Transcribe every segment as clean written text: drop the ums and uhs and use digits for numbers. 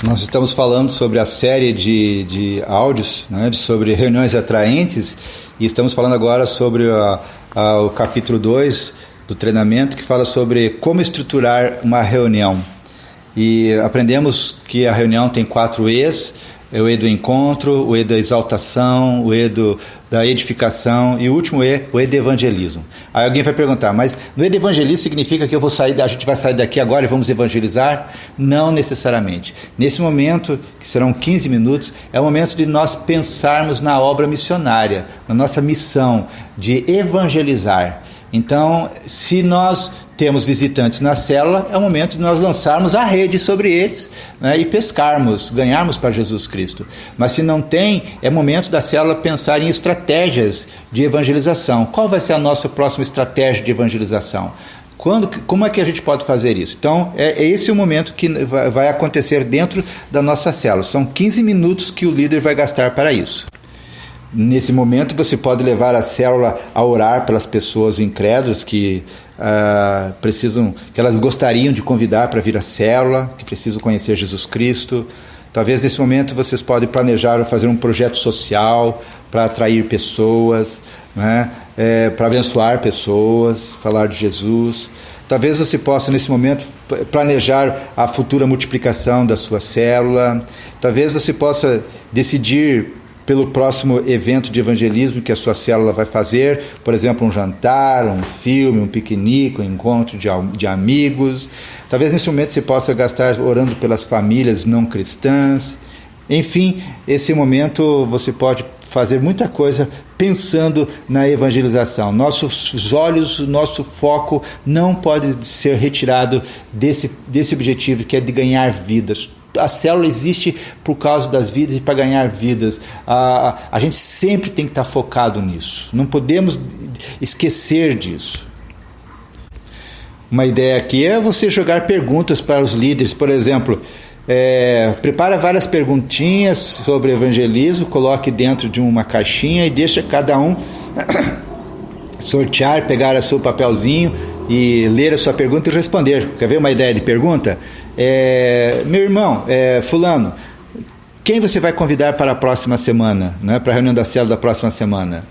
Nós estamos falando sobre a série de áudios, né, sobre reuniões atraentes, e estamos falando agora sobre o capítulo 2 do treinamento, que fala sobre como estruturar uma reunião. E aprendemos que a reunião tem 4 E's: o E do encontro, o E da exaltação, o E da edificação e o último E, o E do evangelismo. Aí alguém vai perguntar, mas no E do evangelismo significa que a gente vai sair daqui agora e vamos evangelizar? Não necessariamente. Nesse momento, que serão 15 minutos, é o momento de nós pensarmos na obra missionária, na nossa missão de evangelizar. Então, se nós temos visitantes na célula, é o momento de nós lançarmos a rede sobre eles, né, e pescarmos, ganharmos para Jesus Cristo. Mas se não tem, é momento da célula pensar em estratégias de evangelização. Qual vai ser a nossa próxima estratégia de evangelização? Como é que a gente pode fazer isso? Então, é esse o momento que vai acontecer dentro da nossa célula. São 15 minutos que o líder vai gastar para isso. Nesse momento você pode levar a célula a orar pelas pessoas incrédulas que precisam, que elas gostariam de convidar para vir à célula, que precisam conhecer Jesus Cristo. Talvez nesse momento vocês podem planejar fazer um projeto social para atrair pessoas, né, para abençoar pessoas, falar de Jesus. Talvez você possa nesse momento planejar a futura multiplicação da sua célula. Talvez você possa decidir pelo próximo evento de evangelismo que a sua célula vai fazer, por exemplo, um jantar, um filme, um piquenique, um encontro de amigos. Talvez nesse momento você possa gastar orando pelas famílias não cristãs. Enfim, esse momento você pode fazer muita coisa pensando na evangelização. Nossos olhos, nosso foco não pode ser retirado desse objetivo, que é de ganhar vidas. A célula existe por causa das vidas e para ganhar vidas. A gente sempre tem que estar focado nisso. Não podemos esquecer disso. Uma ideia aqui é você jogar perguntas para os líderes. Por exemplo, prepara várias perguntinhas sobre evangelismo, coloque dentro de uma caixinha e deixa cada um sortear, pegar o seu papelzinho e ler a sua pergunta e responder. Quer ver uma ideia de pergunta? Meu irmão, fulano, quem você vai convidar para a próxima semana, né, para a reunião da célula da próxima semana?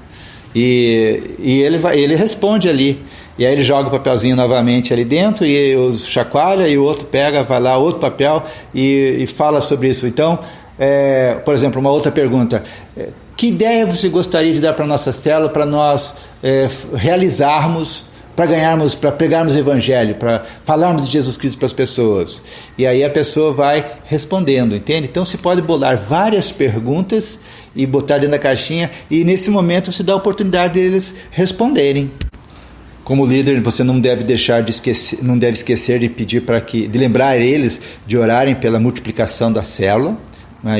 E ele responde ali, e aí ele joga o papelzinho novamente ali dentro e o chacoalha, e o outro pega, vai lá, outro papel e fala sobre isso. Então, por exemplo, uma outra pergunta: que ideia você gostaria de dar para a nossa célula, para nós realizarmos, para pregarmos o evangelho, para falarmos de Jesus Cristo para as pessoas? E aí a pessoa vai respondendo, entende? Então você pode bolar várias perguntas e botar dentro da caixinha, e nesse momento você dá a oportunidade deles responderem. Como líder, você não deve esquecer de pedir de lembrar eles de orarem pela multiplicação da célula.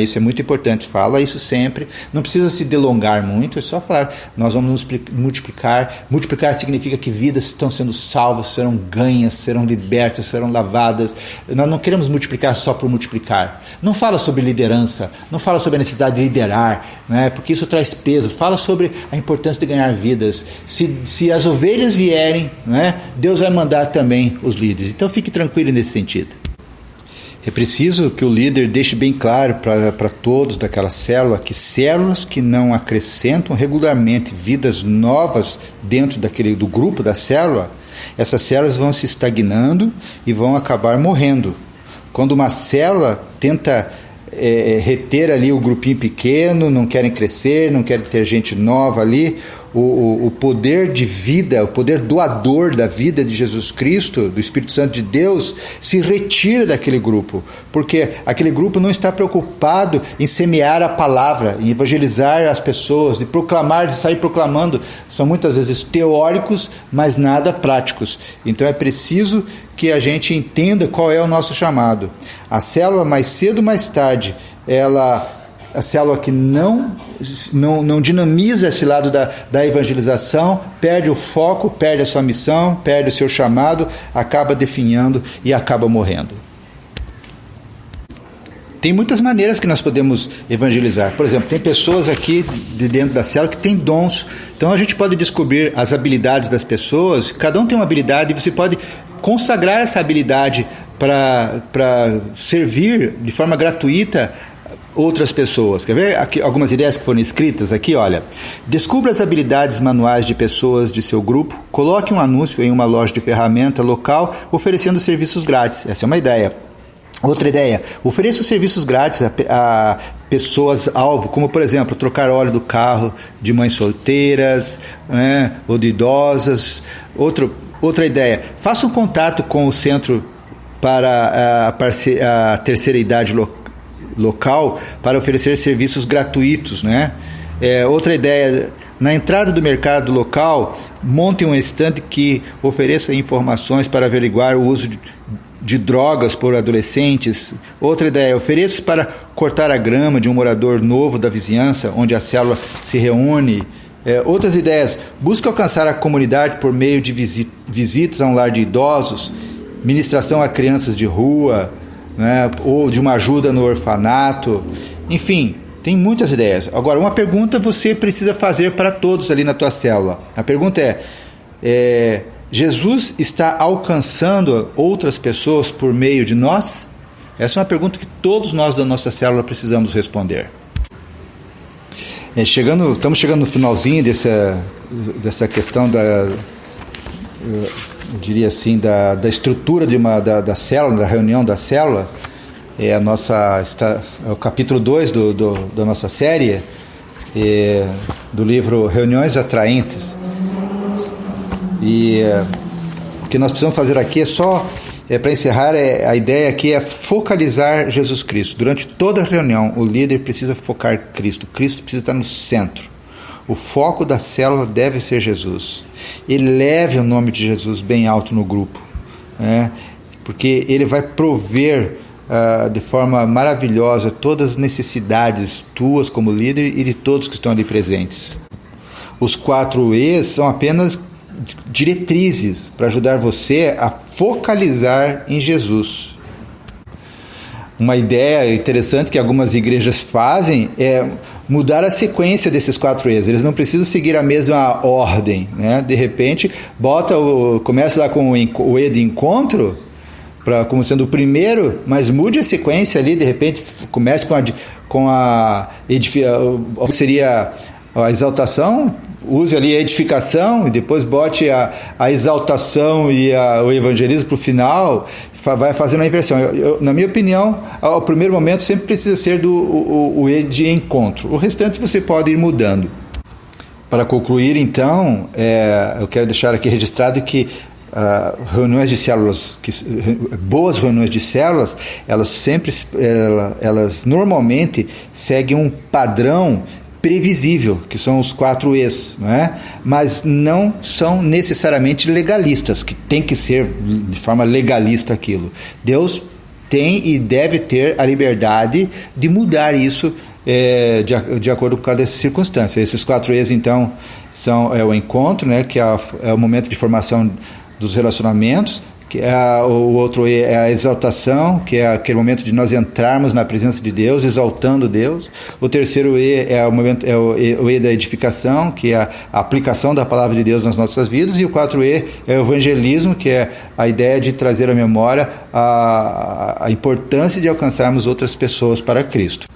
Isso é muito importante, fala isso sempre, não precisa se delongar muito, é só falar, nós vamos multiplicar. Multiplicar significa que vidas estão sendo salvas, serão ganhas, serão libertas, serão lavadas. Nós não queremos multiplicar só por multiplicar. Não fala sobre liderança, não fala sobre a necessidade de liderar, né, porque isso traz peso. Fala sobre a importância de ganhar vidas. Se as ovelhas vierem, né, Deus vai mandar também os líderes. Então fique tranquilo nesse sentido. É preciso que o líder deixe bem claro para todos daquela célula que células que não acrescentam regularmente vidas novas dentro do grupo da célula, essas células vão se estagnando e vão acabar morrendo. Quando uma célula tenta reter ali o grupinho pequeno, não querem crescer, não querem ter gente nova ali, o poder de vida, o poder doador da vida de Jesus Cristo, do Espírito Santo de Deus, se retira daquele grupo, porque aquele grupo não está preocupado em semear a palavra, em evangelizar as pessoas, de proclamar, de sair proclamando. São muitas vezes teóricos, mas nada práticos. Então é preciso que a gente entenda qual é o nosso chamado. A célula, mais cedo ou mais tarde, a célula que não dinamiza esse lado da evangelização, perde o foco, perde a sua missão, perde o seu chamado, acaba definhando e acaba morrendo. Tem muitas maneiras que nós podemos evangelizar. Por exemplo, tem pessoas aqui de dentro da célula que têm dons. Então a gente pode descobrir as habilidades das pessoas. Cada um tem uma habilidade e você pode consagrar essa habilidade para servir de forma gratuita outras pessoas. Quer ver aqui algumas ideias que foram escritas aqui? Olha, descubra as habilidades manuais de pessoas de seu grupo, coloque um anúncio em uma loja de ferramenta local oferecendo serviços grátis. Essa é uma ideia. Outra ideia, ofereça os serviços grátis a pessoas-alvo, como, por exemplo, trocar óleo do carro de mães solteiras, né, ou de idosas. Outra ideia, faça um contato com o centro para a terceira idade local para oferecer serviços gratuitos, né? Outra ideia, na entrada do mercado local, monte um estande que ofereça informações para averiguar o uso de drogas por adolescentes. Outra ideia, ofereça para cortar a grama de um morador novo da vizinhança, onde a célula se reúne. Outras ideias, busque alcançar a comunidade por meio de visitas a um lar de idosos, ministração a crianças de rua, né, ou de uma ajuda no orfanato. Enfim, tem muitas ideias. Agora, uma pergunta você precisa fazer para todos ali na tua célula. A pergunta é: Jesus está alcançando outras pessoas por meio de nós? Essa é uma pergunta que todos nós da nossa célula precisamos responder. Estamos chegando no finalzinho dessa questão eu diria assim, da estrutura da célula, da reunião da célula. É o capítulo 2 da nossa série, do livro Reuniões Atraentes. E o que nós precisamos fazer aqui para encerrar, a ideia aqui é focalizar Jesus Cristo. Durante toda a reunião, o líder precisa focar Cristo. Cristo precisa estar no centro. O foco da célula deve ser Jesus. Eleve o nome de Jesus bem alto no grupo, né? Porque ele vai prover de forma maravilhosa todas as necessidades tuas como líder e de todos que estão ali presentes. Os 4 E's são apenas diretrizes para ajudar você a focalizar em Jesus. Uma ideia interessante que algumas igrejas fazem é mudar a sequência desses 4 E's. Eles não precisam seguir a mesma ordem, né? De repente, começa lá com o E de encontro, como sendo o primeiro, mas mude a sequência ali. De repente, comece com a seria a exaltação, use ali a edificação e depois bote a exaltação e o evangelismo para o final, vai fazendo a inversão. Na minha opinião, o primeiro momento sempre precisa ser o E de encontro. O restante você pode ir mudando. Para concluir, então, eu quero deixar aqui registrado que reuniões de células, boas reuniões de células, elas normalmente seguem um padrão previsível, que são os 4 E's, não é? Mas não são necessariamente legalistas, que tem que ser de forma legalista aquilo. Deus tem e deve ter a liberdade de mudar isso de acordo com cada circunstância. Esses 4 E's, então, são o encontro, né, que é o momento de formação dos relacionamentos, que o outro E é a exaltação, que é aquele momento de nós entrarmos na presença de Deus, exaltando Deus. O terceiro E é o E da edificação, que é a aplicação da palavra de Deus nas nossas vidas. E o 4E é o evangelismo, que é a ideia de trazer à memória a importância de alcançarmos outras pessoas para Cristo.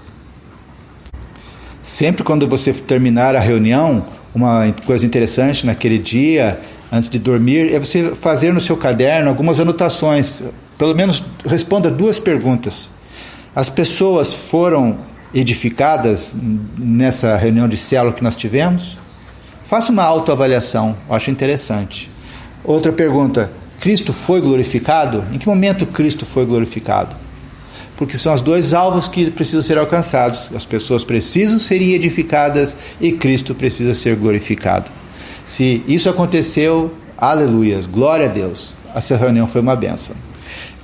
Sempre quando você terminar a reunião, uma coisa interessante naquele dia, antes de dormir, é você fazer no seu caderno algumas anotações. Pelo menos responda 2 perguntas. As pessoas foram edificadas nessa reunião de célula que nós tivemos? Faça uma autoavaliação, eu acho interessante. Outra pergunta: Cristo foi glorificado? Em que momento Cristo foi glorificado? Porque são os 2 alvos que precisam ser alcançados. As pessoas precisam ser edificadas e Cristo precisa ser glorificado. Se isso aconteceu, aleluia, glória a Deus. Essa reunião foi uma bênção.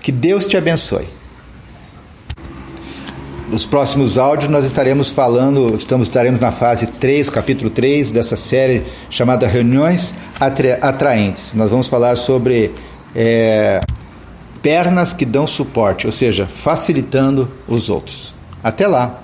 Que Deus te abençoe. Nos próximos áudios nós estaremos na fase 3, capítulo 3 dessa série chamada Reuniões Atraentes. Nós vamos falar sobre pernas que dão suporte, ou seja, facilitando os outros. Até lá!